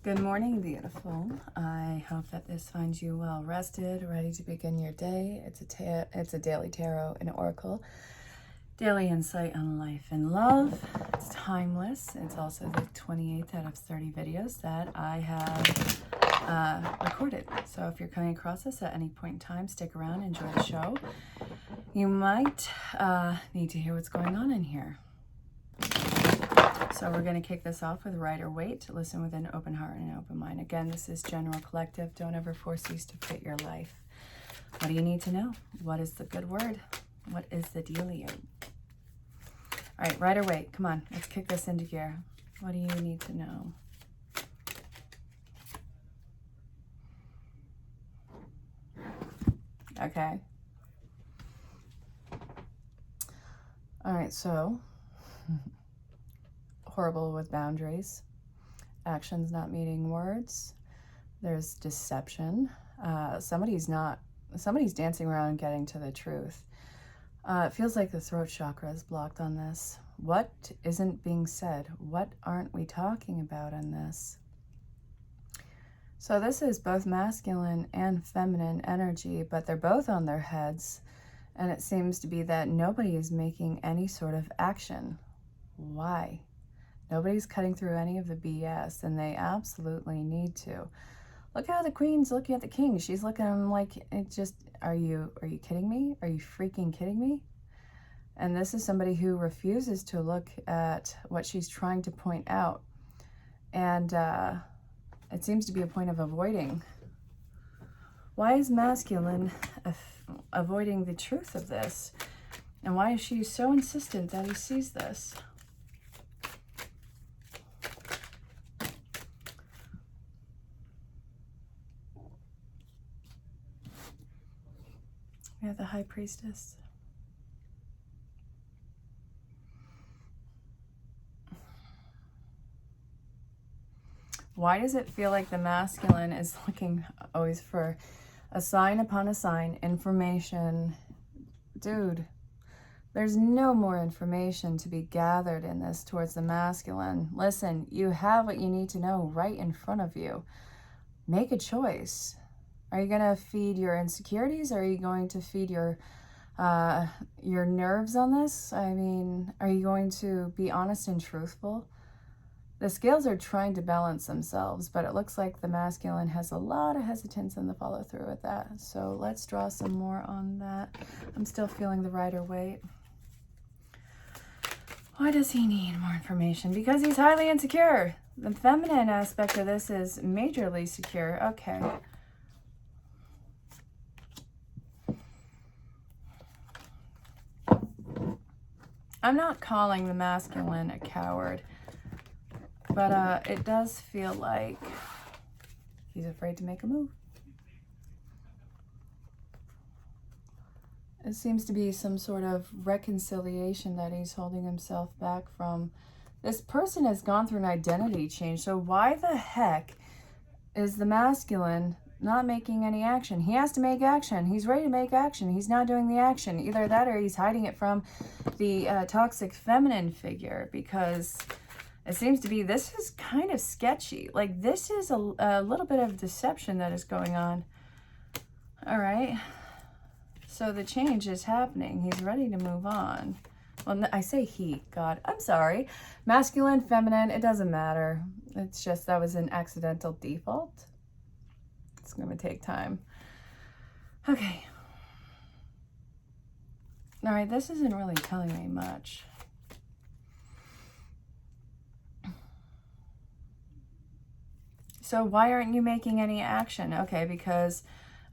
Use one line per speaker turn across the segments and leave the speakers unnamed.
Good morning, beautiful. I hope that this finds you well rested, ready to begin your day. It's a daily tarot and oracle, daily insight on life and love. It's timeless. It's also the 28th out of 30 videos that I have recorded. So if you're coming across this at any point in time, stick around, enjoy the show. You might need to hear what's going on in here. So we're going to kick this off with Rider-Waite. Listen with an open heart and an open mind. Again, this is general collective. Don't ever force these to fit your life. What do you need to know? What is the good word? What is the dealio? All right, Rider-Waite, come on. Let's kick this into gear. What do you need to know? Okay. All right, so... horrible with boundaries, actions not meeting words, there's deception, somebody's dancing around getting to the truth. It feels like the throat chakra is blocked on this. What isn't being said? What aren't we talking about in this? So this is both masculine and feminine energy, but they're both on their heads, and it seems to be that nobody is making any sort of action. Why? Nobody's cutting through any of the BS, and they absolutely need to. Look how the queen's looking at the king. She's looking at him like, it just, are you kidding me? Are you freaking kidding me? And this is somebody who refuses to look at what she's trying to point out. And it seems to be a point of avoiding. Why is masculine avoiding the truth of this? And why is she so insistent that he sees this? We have the High Priestess. Why does it feel like the masculine is looking always for a sign upon a sign, information? Dude, there's no more information to be gathered in this towards the masculine. Listen, you have what you need to know right in front of you. Make a choice. Are you going to feed your insecurities? Or are you going to feed your nerves on this? I mean, are you going to be honest and truthful? The scales are trying to balance themselves, but it looks like the masculine has a lot of hesitance in the follow through with that. So let's draw some more on that. I'm still feeling the Rider-Waite. Why does he need more information? Because he's highly insecure. The feminine aspect of this is majorly secure. Okay. I'm not calling the masculine a coward, but it does feel like he's afraid to make a move. It seems to be some sort of reconciliation that he's holding himself back from. This person has gone through an identity change, so why the heck is the masculine not making any action? He has to make action. He's ready to make action. He's not doing the action. Either that or he's hiding it from the toxic feminine figure, because it seems to be this is kind of sketchy. Like, this is a little bit of deception that is going on. All right. So the change is happening. He's ready to move on. Well, I say he. God, I'm sorry. Masculine, feminine, it doesn't matter. It's just that was an accidental default. It's going to take time. Okay. All right, this isn't really telling me much. So why aren't you making any action? Okay, because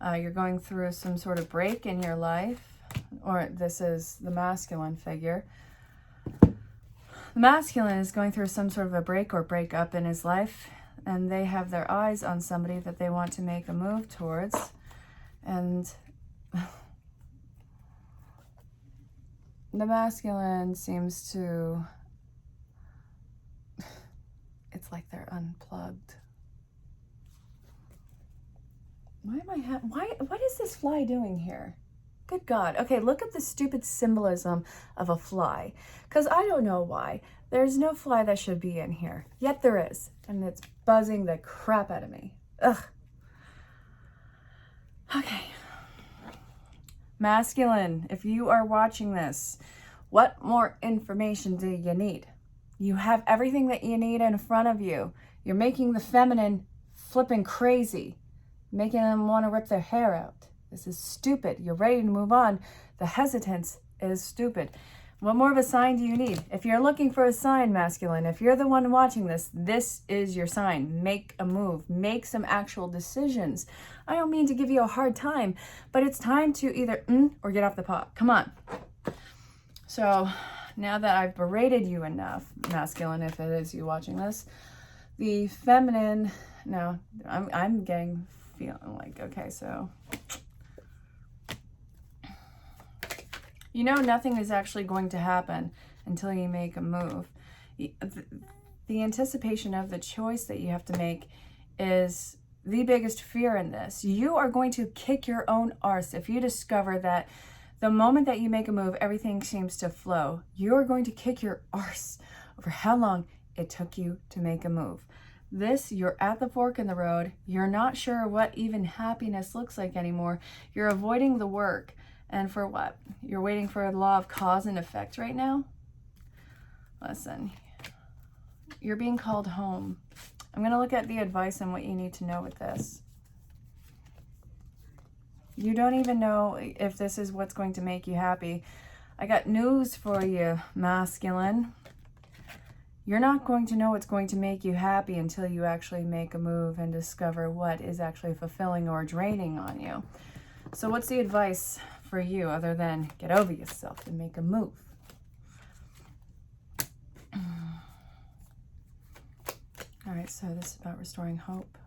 you're going through some sort of break in your life, or this is the masculine figure. The masculine is going through some sort of a break or breakup in his life, and they have their eyes on somebody that they want to make a move towards. And the masculine seems to, it's like they're unplugged. Why am I what is this fly doing here? Good God. Okay, look at the stupid symbolism of a fly. Because I don't know why. There's no fly that should be in here. Yet there is. And it's buzzing the crap out of me. Ugh. Okay. Masculine, if you are watching this, what more information do you need? You have everything that you need in front of you. You're making the feminine flipping crazy, making them want to rip their hair out. This is stupid. You're ready to move on. The hesitance is stupid. What more of a sign do you need? If you're looking for a sign, masculine, if you're the one watching this, this is your sign. Make a move. Make some actual decisions. I don't mean to give you a hard time, but it's time to either or get off the pot. Come on. So now that I've berated you enough, masculine, if it is you watching this, the feminine, no, I'm getting feeling like, okay, so you know nothing is actually going to happen until you make a move. The anticipation of the choice that you have to make is the biggest fear in this. You are going to kick your own arse if you discover that the moment that you make a move, everything seems to flow. You're going to kick your arse over how long it took you to make a move. This, you're at the fork in the road. You're not sure what even happiness looks like anymore. You're avoiding the work. And for what? You're waiting for a law of cause and effect right now? Listen, you're being called home. I'm going to look at the advice and what you need to know with this. You don't even know if this is what's going to make you happy. I got news for you, masculine. You're not going to know what's going to make you happy until you actually make a move and discover what is actually fulfilling or draining on you. So what's the advice for you other than get over yourself and make a move? All right, so this is about restoring hope.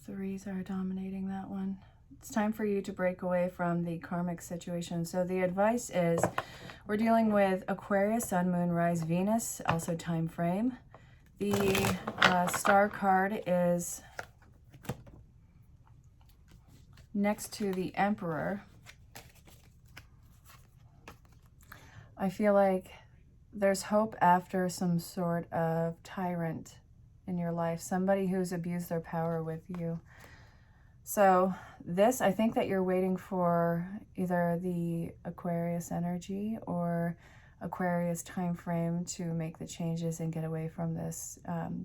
Threes are dominating that one. It's time for you to break away from the karmic situation. So the advice is, we're dealing with Aquarius, Sun, Moon, Rise, Venus, also time frame. The star card is next to the Emperor. I feel like there's hope after some sort of tyrant in your life, somebody who's abused their power with you. So this, I think that you're waiting for either the Aquarius energy or Aquarius time frame to make the changes and get away from this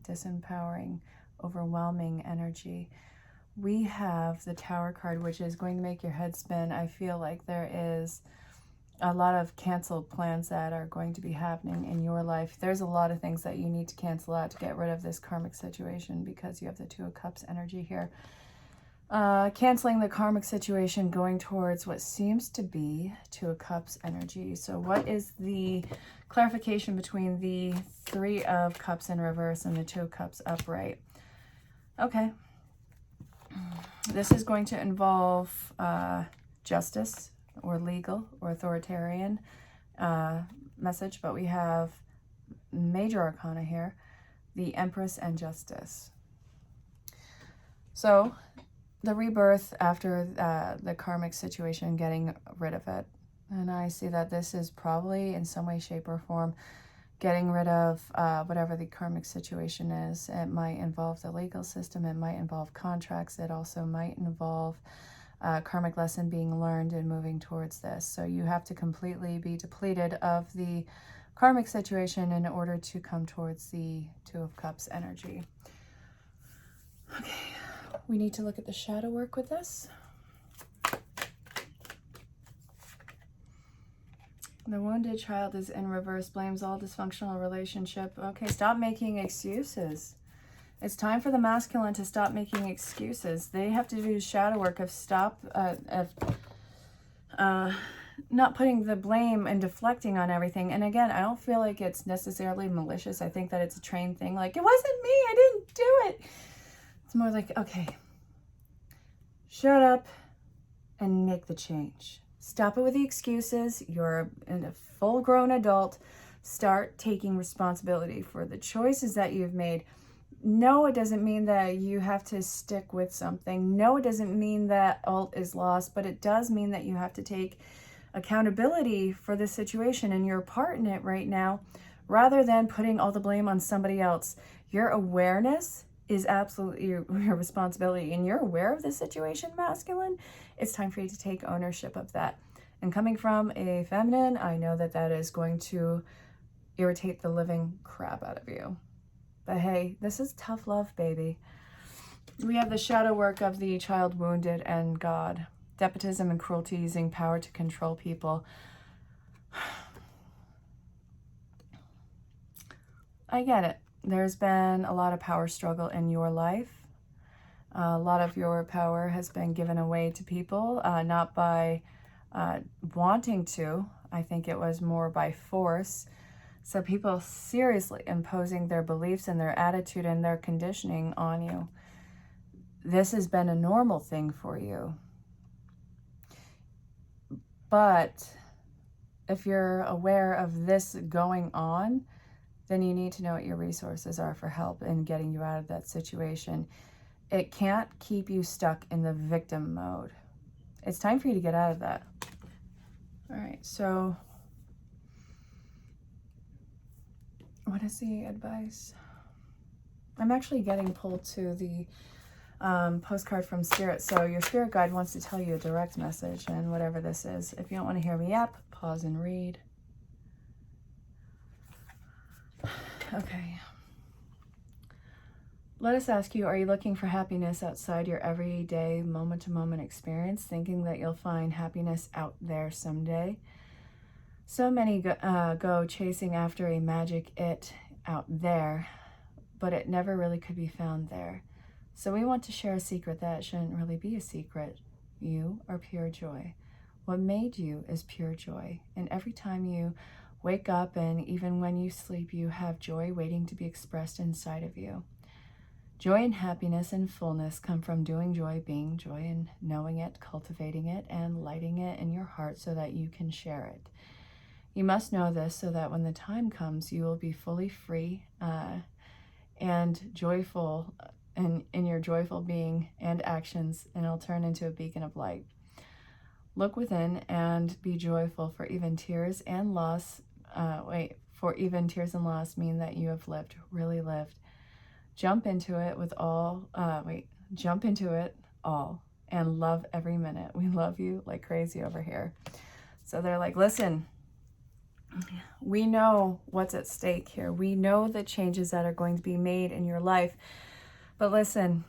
disempowering, overwhelming energy. We have the Tower card, which is going to make your head spin. I feel like there is a lot of canceled plans that are going to be happening in your life. There's a lot of things that you need to cancel out to get rid of this karmic situation because you have the Two of Cups energy here. Canceling the karmic situation, going towards what seems to be Two of Cups energy. So what is the clarification between the Three of Cups in reverse and the Two of Cups upright? Okay. This is going to involve justice or legal or authoritarian message, but we have major arcana here, the Empress and Justice. So the rebirth after the karmic situation, getting rid of it. And I see that this is probably in some way, shape, or form getting rid of whatever the karmic situation is. It might involve the legal system. It might involve contracts. It also might involve karmic lesson being learned and moving towards this. So you have to completely be depleted of the karmic situation in order to come towards the Two of Cups energy. Okay, we need to look at the shadow work with this. The wounded child is in reverse, blames all dysfunctional relationship. Okay, stop making excuses. It's time for the masculine to stop making excuses. They have to do shadow work of not putting the blame and deflecting on everything. And again, I don't feel like it's necessarily malicious. I think that it's a trained thing. Like, it wasn't me. I didn't do it. It's more like, okay, shut up and make the change. Stop it with the excuses. You're a full-grown adult. Start taking responsibility for the choices that you've made. No, it doesn't mean that you have to stick with something. No, it doesn't mean that all is lost, but it does mean that you have to take accountability for the situation and your part in it right now, rather than putting all the blame on somebody else. Your awareness is absolutely your responsibility, and you're aware of the situation, masculine. It's time for you to take ownership of that. And coming from a feminine, I know that that is going to irritate the living crap out of you. But hey, this is tough love, baby. We have the shadow work of the child wounded and God. Despotism and cruelty, using power to control people. I get it. There's been a lot of power struggle in your life. A lot of your power has been given away to people, not by wanting to. I think it was more by force. So people seriously imposing their beliefs and their attitude and their conditioning on you. This has been a normal thing for you. But if you're aware of this going on, then you need to know what your resources are for help in getting you out of that situation. It can't keep you stuck in the victim mode. It's time for you to get out of that. All right, so what is the advice? I'm actually getting pulled to the postcard from Spirit. So your spirit guide wants to tell you a direct message, and whatever this is. If you don't want to hear me yap, pause and read. Okay. Let us ask you, are you looking for happiness outside your everyday moment-to-moment experience, thinking that you'll find happiness out there someday? So many go chasing after a magic it out there, but it never really could be found there. So we want to share a secret that shouldn't really be a secret. You are pure joy. What made you is pure joy. And every time you wake up and even when you sleep, you have joy waiting to be expressed inside of you. Joy and happiness and fullness come from doing joy, being joy, and knowing it, cultivating it, and lighting it in your heart so that you can share it. You must know this so that when the time comes, you will be fully free and joyful in your joyful being and actions, and it'll turn into a beacon of light. Look within and be joyful, for even tears and loss, mean that you have lived, really lived. Jump into it all, and love every minute. We love you like crazy over here. So they're like, listen, we know what's at stake here. We know the changes that are going to be made in your life. But listen,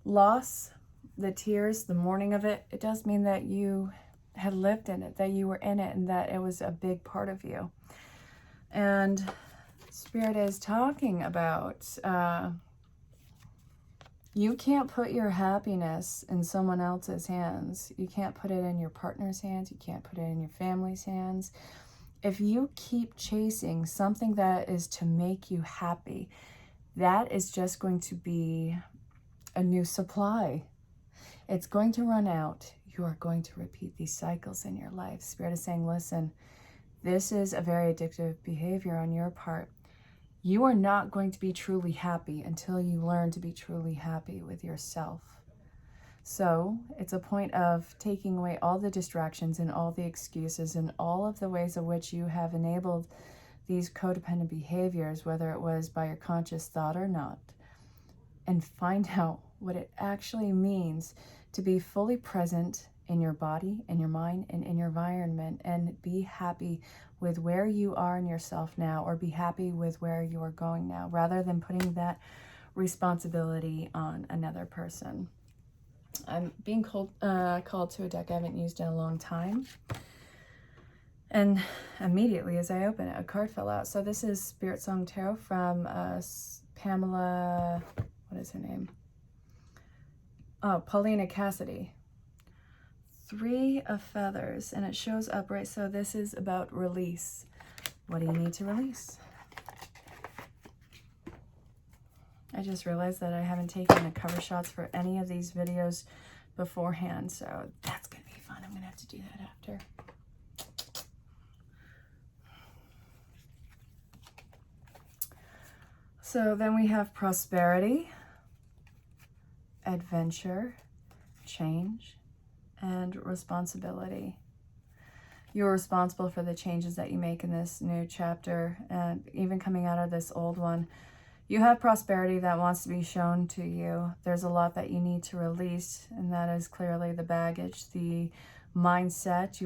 loss, the tears, the mourning of it, it does mean that you had lived in it, that you were in it, and that it was a big part of you. And Spirit is talking about you can't put your happiness in someone else's hands. You can't put it in your partner's hands. You can't put it in your family's hands. If you keep chasing something that is to make you happy, that is just going to be a new supply. It's going to run out. You are going to repeat these cycles in your life. Spirit is saying, listen, this is a very addictive behavior on your part. You are not going to be truly happy until you learn to be truly happy with yourself. So it's a point of taking away all the distractions and all the excuses and all of the ways in which you have enabled these codependent behaviors, whether it was by your conscious thought or not, and find out what it actually means to be fully present in your body, in your mind, and in your environment, and be happy with where you are in yourself now, or be happy with where you are going now, rather than putting that responsibility on another person. I'm being called to a deck I haven't used in a long time. And immediately as I open it, a card fell out. So this is Spirit Song Tarot from Pamela, what is her name? Oh, Paulina Cassidy. 3 of Feathers, and it shows upright. So this is about release. What do you need to release? I just realized that I haven't taken the cover shots for any of these videos beforehand, so that's gonna be fun. I'm gonna have to do that after. So then we have prosperity, adventure, change, and responsibility. You're responsible for the changes that you make in this new chapter, and even coming out of this old one. You have prosperity that wants to be shown to you. There's a lot that you need to release, and that is clearly the baggage, the mindset,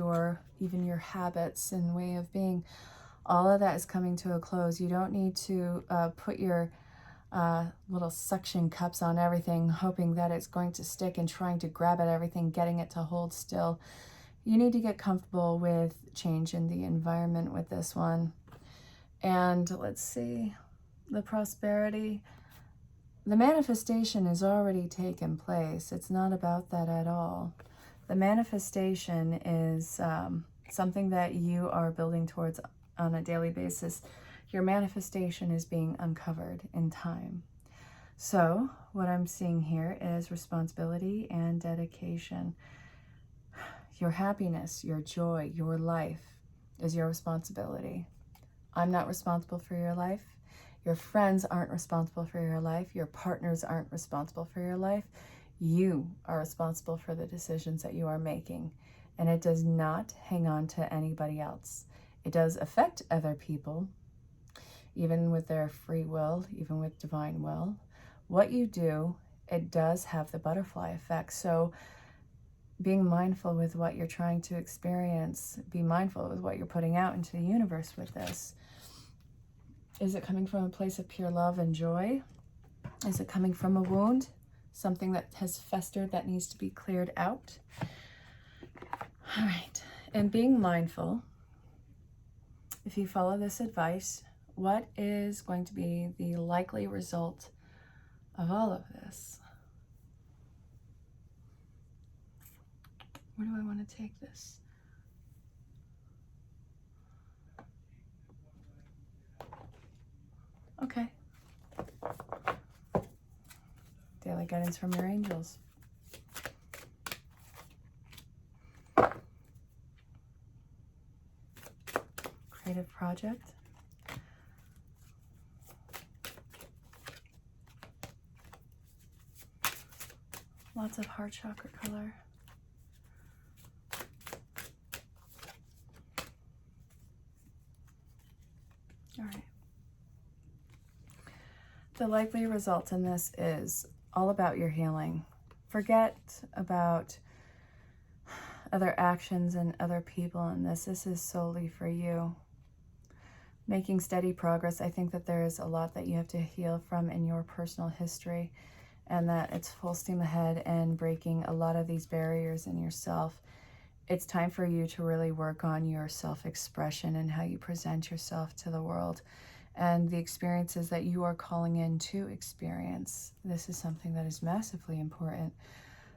even your habits and way of being. All of that is coming to a close. You don't need to put your little suction cups on everything, hoping that it's going to stick and trying to grab at everything, getting it to hold still. You need to get comfortable with change in the environment with this one. And let's see, the prosperity, the manifestation has already taken place. It's not about that at all. The manifestation is something that you are building towards on a daily basis. Your manifestation is being uncovered in time. So what I'm seeing here is responsibility and dedication. Your happiness, your joy, your life is your responsibility. I'm not responsible for your life. Your friends aren't responsible for your life. Your partners aren't responsible for your life. You are responsible for the decisions that you are making. And it does not hang on to anybody else. It does affect other people, even with their free will, even with divine will. What you do, it does have the butterfly effect. So being mindful with what you're trying to experience, be mindful with what you're putting out into the universe with this. Is it coming from a place of pure love and joy? Is it coming from a wound? Something that has festered that needs to be cleared out? All right. And being mindful, if you follow this advice, what is going to be the likely result of all of this? Where do I want to take this? Okay. Daily guidance from your angels. Creative project. Lots of heart chakra color. All right. The likely result in this is all about your healing. Forget about other actions and other people in this. This is solely for you. Making steady progress. I think that there is a lot that you have to heal from in your personal history, and that it's full steam ahead and breaking a lot of these barriers in yourself. It's time for you to really work on your self-expression and how you present yourself to the world and the experiences that you are calling in to experience. This is something that is massively important.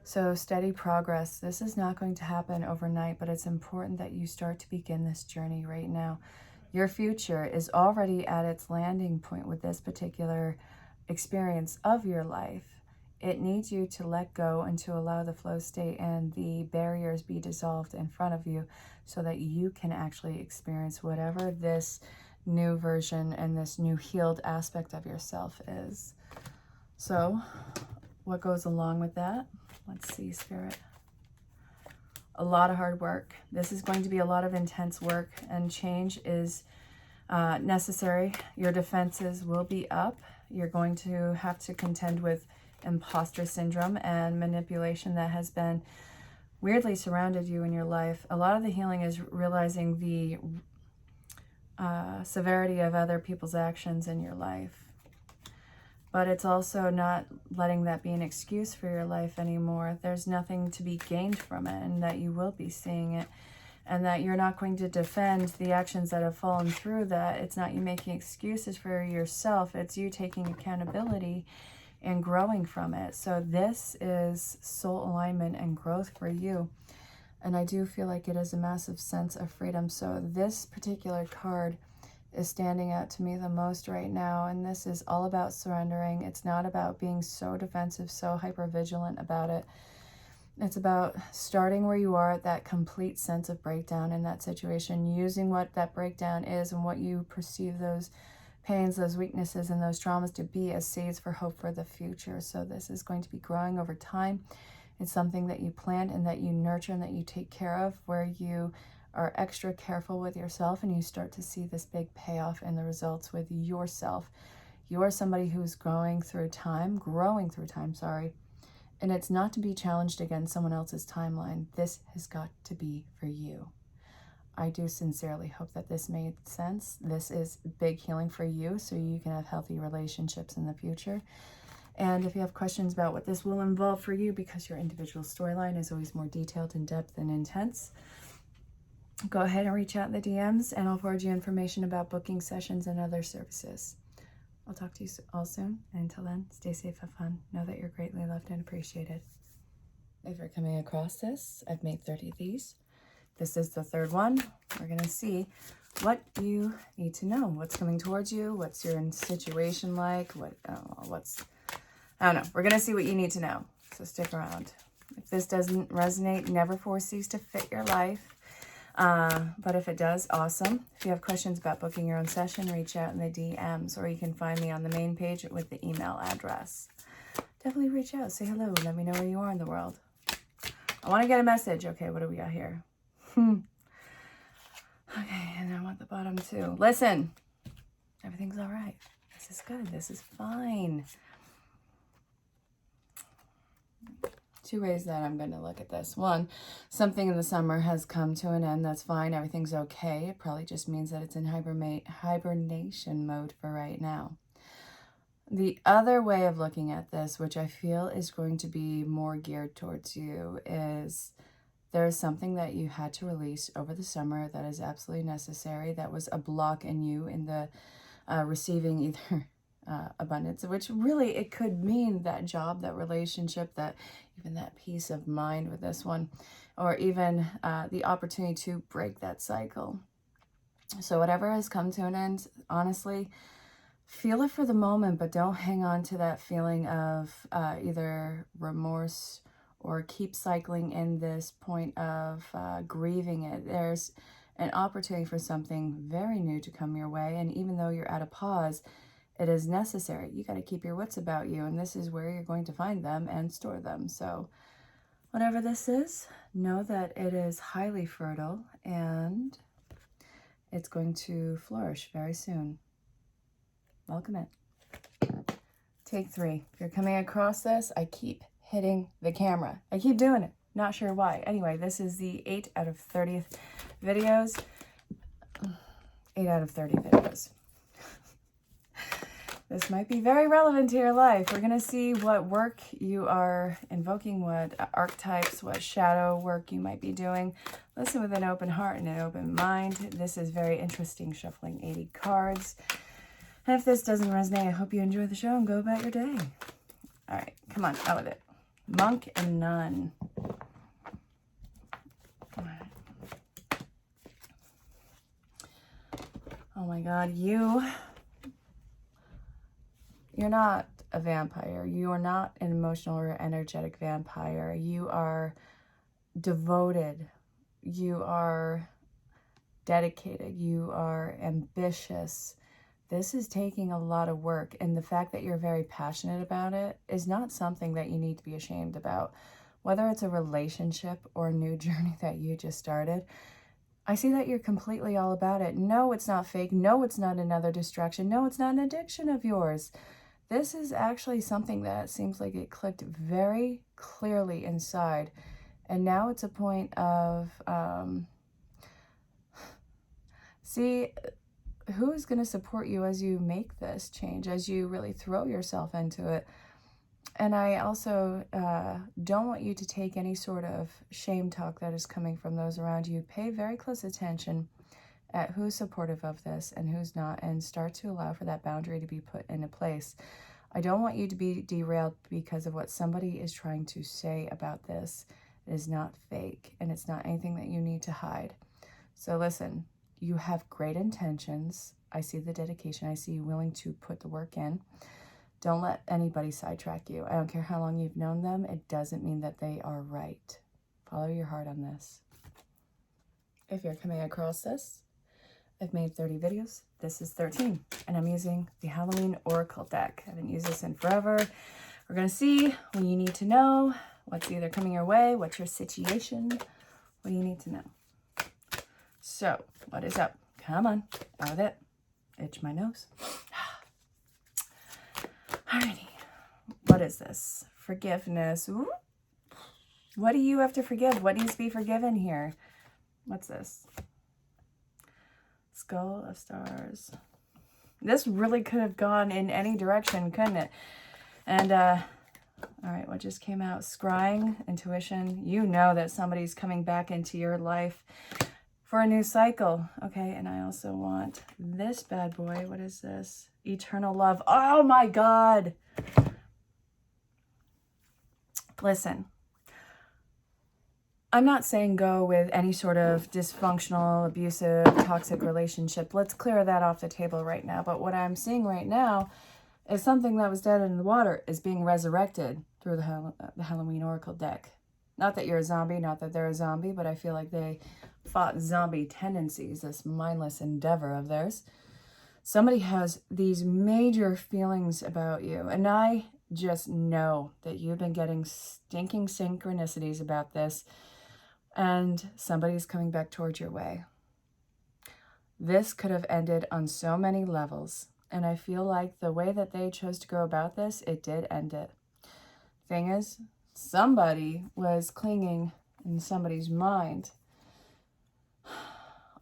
So steady progress. This is not going to happen overnight, but it's important that you start to begin this journey right now. Your future is already at its landing point with this particular experience of your life. It needs you to let go and to allow the flow state and the barriers be dissolved in front of you so that you can actually experience whatever this new version and this new healed aspect of yourself is. So what goes along with that? Let's see, Spirit. A lot of hard work. This is going to be a lot of intense work, and change is necessary. Your defenses will be up. You're going to have to contend with imposter syndrome and manipulation that has been weirdly surrounded you in your life. A lot of the healing is realizing the severity of other people's actions in your life. But it's also not letting that be an excuse for your life anymore. There's nothing to be gained from it, and that you will be seeing it, and that you're not going to defend the actions that have fallen through that. It's not you making excuses for yourself. It's you taking accountability and growing from it. So this is soul alignment and growth for you. And I do feel like it is a massive sense of freedom. So this particular card is standing out to me the most right now, and this is all about surrendering. It's not about being so defensive, so hyper vigilant about it. It's about starting where you are at that complete sense of breakdown in that situation, using what that breakdown is and what you perceive those pains, those weaknesses, and those traumas to be as seeds for hope for the future. So this is going to be growing over time. It's something that you plant and that you nurture and that you take care of, where you are extra careful with yourself and you start to see this big payoff in the results with yourself. You are somebody who's growing through time, sorry. And it's not to be challenged against someone else's timeline. This has got to be for you. I do sincerely hope that this made sense. This is big healing for you so you can have healthy relationships in the future. And if you have questions about what this will involve for you, because your individual storyline is always more detailed, in depth, and intense, go ahead and reach out in the DMs and I'll forward you information about booking sessions and other services. I'll talk to you all soon. And until then, stay safe, have fun. Know that you're greatly loved and appreciated. If you're coming across this, I've made 30 of these. This is the third one. We're going to see what you need to know. What's coming towards you? What's your situation like? I don't know. We're going to see what you need to know. So stick around. If this doesn't resonate, never foresees to fit your life. But if it does, awesome. If you have questions about booking your own session, reach out in the DMs, or you can find me on the main page with the email address. Definitely reach out. Say hello. Let me know where you are in the world. I want to get a message. Okay, what do we got here? Okay, and I want the bottom too. Listen, everything's all right. This is good. This is fine. Two ways that I'm going to look at this. One, something in the summer has come to an end. That's fine. Everything's okay. It probably just means that it's in hibernation mode for right now. The other way of looking at this, which I feel is going to be more geared towards you, is there is something that you had to release over the summer that is absolutely necessary. That was a block in you in the receiving either abundance, which really it could mean that job, that relationship, that even that peace of mind with this one, or even the opportunity to break that cycle. So whatever has come to an end, honestly, feel it for the moment, but don't hang on to that feeling of either remorse or keep cycling in this point of grieving it. There's an opportunity for something very new to come your way. And even though you're at a pause, it is necessary. You got to keep your wits about you. And this is where you're going to find them and store them. So whatever this is, know that it is highly fertile and it's going to flourish very soon. Welcome it. Take 3. If you're coming across this, I keep hitting the camera. I keep doing it. Not sure why. Anyway, this is the 8 out of 30th videos. 8 out of 30 videos. This might be very relevant to your life. We're going to see what work you are invoking, what archetypes, what shadow work you might be doing. Listen with an open heart and an open mind. This is very interesting, shuffling 80 cards. And if this doesn't resonate, I hope you enjoy the show and go about your day. All right, come on, out with it. Monk and Nun. All right. Oh my God, you're not a vampire. You are not an emotional or energetic vampire. You are devoted. You are dedicated. You are ambitious. This is taking a lot of work, and the fact that you're very passionate about it is not something that you need to be ashamed about. Whether it's a relationship or a new journey that you just started, I see that you're completely all about it. No, it's not fake. No, it's not another distraction. No, it's not an addiction of yours. This is actually something that seems like it clicked very clearly inside, and now it's a point of, see, who is going to support you as you make this change, as you really throw yourself into it? And I also don't want you to take any sort of shame talk that is coming from those around you. Pay very close attention at who's supportive of this and who's not, and start to allow for that boundary to be put into place. I don't want you to be derailed because of what somebody is trying to say about this. It is not fake, and it's not anything that you need to hide. So listen. You have great intentions. I see the dedication. I see you willing to put the work in. Don't let anybody sidetrack you. I don't care how long you've known them. It doesn't mean that they are right. Follow your heart on this. If you're coming across this, I've made 30 videos. This is 13, and I'm using the Halloween Oracle deck. I haven't used this in forever. We're going to see what you need to know, what's either coming your way, what's your situation, what do you need to know. So, what is up? Come on, out of it. Itch my nose. Alrighty, what is this? Forgiveness. Ooh. What do you have to forgive? What needs to be forgiven here? What's this? Skull of Stars. This really could have gone in any direction, couldn't it? And, all right, what just came out? Scrying, intuition. You know that somebody's coming back into your life for a new cycle. Okay, and I also want this bad boy. What is this? Eternal love. Oh, my God. Listen. I'm not saying go with any sort of dysfunctional, abusive, toxic relationship. Let's clear that off the table right now. But what I'm seeing right now is something that was dead in the water is being resurrected through the Halloween Oracle deck. Not that you're a zombie, not that they're a zombie, but I feel like they fought zombie tendencies, this mindless endeavor of theirs. Somebody has these major feelings about you, and I just know that you've been getting stinking synchronicities about this, and somebody's coming back towards your way. This could have ended on so many levels, and I feel like the way that they chose to go about this, it did end it. Thing is, somebody was clinging in somebody's mind.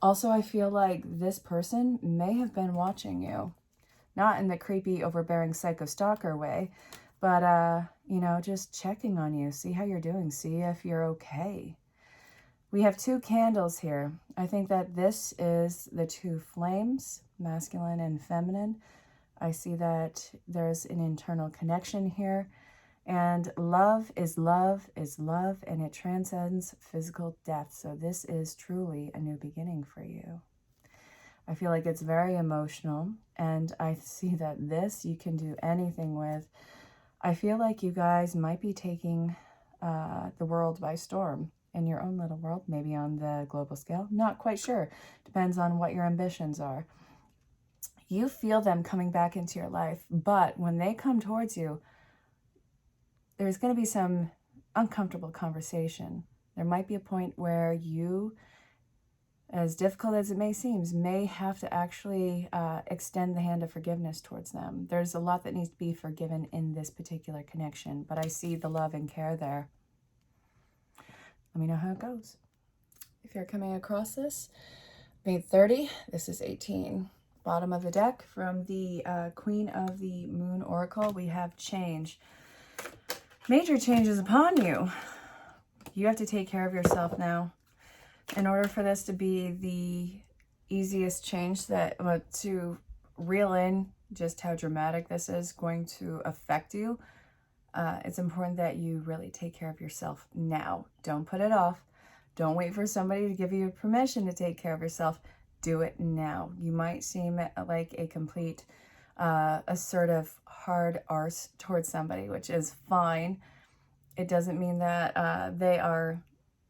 Also, I feel like this person may have been watching you. Not in the creepy, overbearing psycho stalker way, but, you know, just checking on you, see how you're doing, see if you're okay. We have two candles here. I think that this is the two flames, masculine and feminine. I see that there's an internal connection here. And love is love is love, and it transcends physical death. So this is truly a new beginning for you. I feel like it's very emotional, and I see that this you can do anything with. I feel like you guys might be taking the world by storm. In your own little world, maybe on the global scale. Not quite sure. Depends on what your ambitions are. You feel them coming back into your life, but when they come towards you, there's going to be some uncomfortable conversation. There might be a point where you, as difficult as it may seem, may have to actually extend the hand of forgiveness towards them. There's a lot that needs to be forgiven in this particular connection, but I see the love and care there. Let me know how it goes. If you're coming across this, made 30, this is 18. Bottom of the deck from the Queen of the Moon Oracle, we have change. Major changes upon you. You have to take care of yourself now. In order for this to be the easiest change that to reel in just how dramatic this is going to affect you, it's important that you really take care of yourself now. Don't put it off. Don't wait for somebody to give you permission to take care of yourself. Do it now. You might seem like a complete assertive, hard arse towards somebody, which is fine. It doesn't mean that they are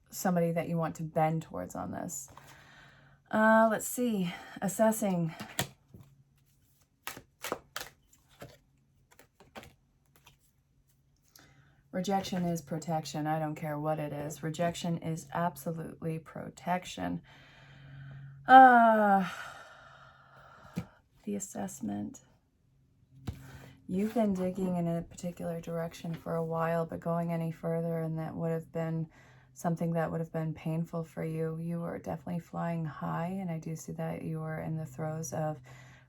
somebody that you want to bend towards on this. Let's see. Assessing. Rejection is protection. I don't care what it is. Rejection is absolutely protection. The assessment. You've been digging in a particular direction for a while, but going any further, and that would have been something that would have been painful for you. You were definitely flying high, and I do see that you were in the throes of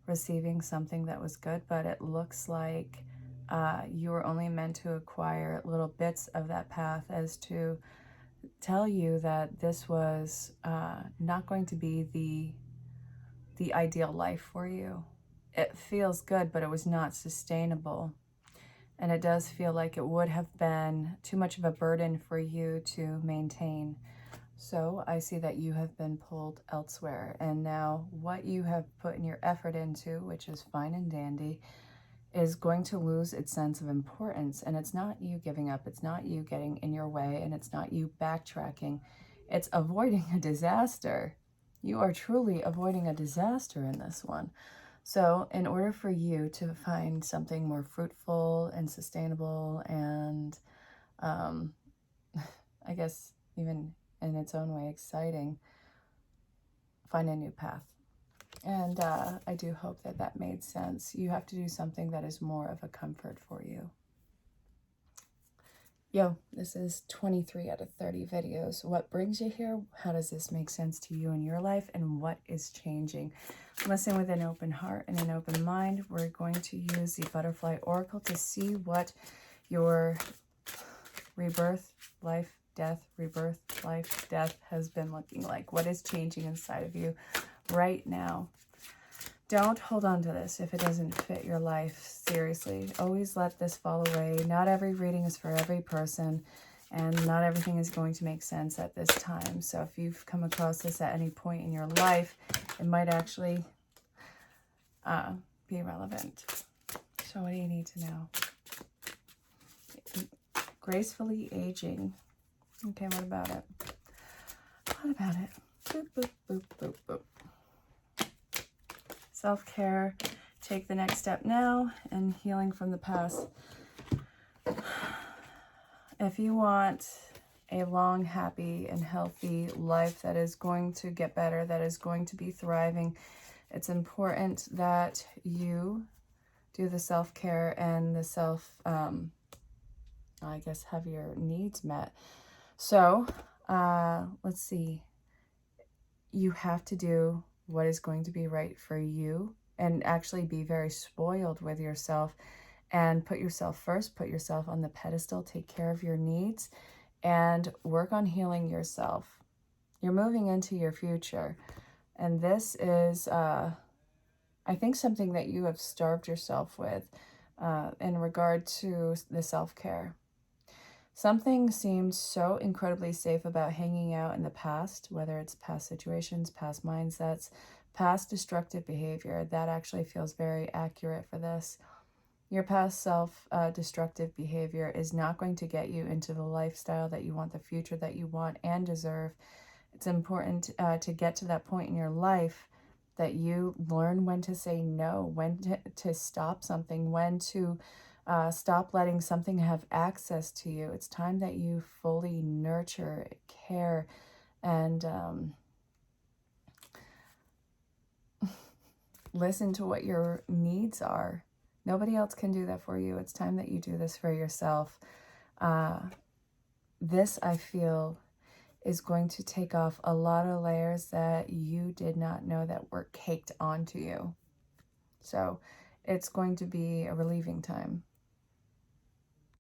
receiving something that was good, but it looks like you were only meant to acquire little bits of that path as to tell you that this was not going to be the ideal life for you. It feels good, but it was not sustainable. And it does feel like it would have been too much of a burden for you to maintain. So I see that you have been pulled elsewhere. And now what you have put in your effort into, which is fine and dandy, is going to lose its sense of importance. And it's not you giving up. It's not you getting in your way. And it's not you backtracking. It's avoiding a disaster. You are truly avoiding a disaster in this one. So in order for you to find something more fruitful and sustainable and I guess even in its own way exciting, find a new path. And I do hope that that made sense. You have to do something that is more of a comfort for you. Yo, this is 23 out of 30 videos. What brings you here? How does this make sense to you in your life? And what is changing? Listen with an open heart and an open mind. We're going to use the Butterfly Oracle to see what your rebirth, life, death, rebirth, life, death has been looking like. What is changing inside of you right now? Don't hold on to this if it doesn't fit your life. Seriously, always let this fall away. Not every reading is for every person, and not everything is going to make sense at this time. So if you've come across this at any point in your life, it might actually be relevant. So what do you need to know? Gracefully aging. Okay, what about it? What about it? Boop, boop, boop, boop, boop. Self-care, take the next step now, and healing from the past. If you want a long, happy, and healthy life that is going to get better, that is going to be thriving, it's important that you do the self-care and the I guess, have your needs met. So, let's see. You have to do what is going to be right for you, and actually be very spoiled with yourself and put yourself first, put yourself on the pedestal, take care of your needs, and work on healing yourself. You're moving into your future, and this is, I think, something that you have starved yourself with in regard to the self-care. Something seems so incredibly safe about hanging out in the past, whether it's past situations, past mindsets, past destructive behavior. That actually feels very accurate for this. Your past self-destructive behavior is not going to get you into the lifestyle that you want, the future that you want and deserve. It's important to get to that point in your life that you learn when to say no, when to stop something, when to stop letting something have access to you. It's time that you fully nurture, care, and listen to what your needs are. Nobody else can do that for you. It's time that you do this for yourself. This, I feel, is going to take off a lot of layers that you did not know that were caked onto you. So it's going to be a relieving time.